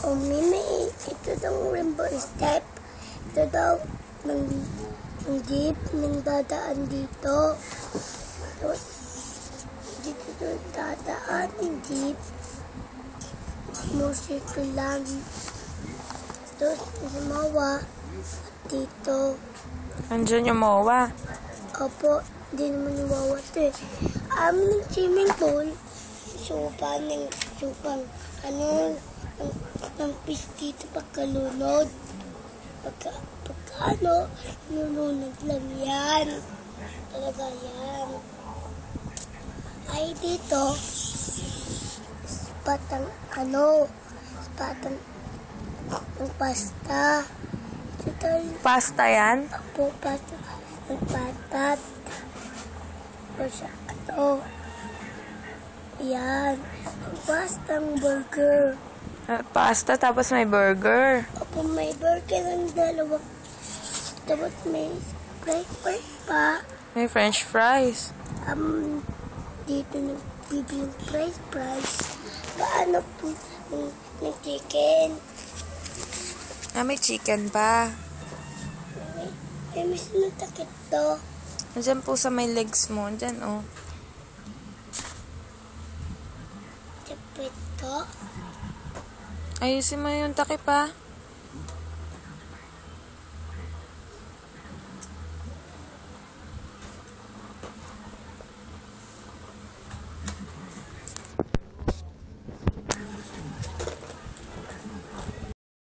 Oh, Mimi, ito daw rainbow step. Ito daw ng jeep nang dadaan dito. Dito daw dadaan ng jeep. Musiko lang. Tapos sa mawa. At dito. Andiyan yung MOA. Opo, hindi naman yung mawa ito eh. Ng swimming pool. Supang, ng fish dito pagkalunod. Nununod lang yan. Talaga yan. Ay, dito, spatang ng pasta. Ito Pasta yan? po, pasta ng patat. O sa yan. Pastang burger. Pasta tapos may burger. Opo, may burger ng dalawa. Tapos may french pa. May french fries. Dito nagbibigyung fries. Paano po ng chicken? May chicken pa. May miss na takip to. Andiyan po sa may legs mo. Andiyan, oh. Tapit to. Ayusin mo yung takip, ah.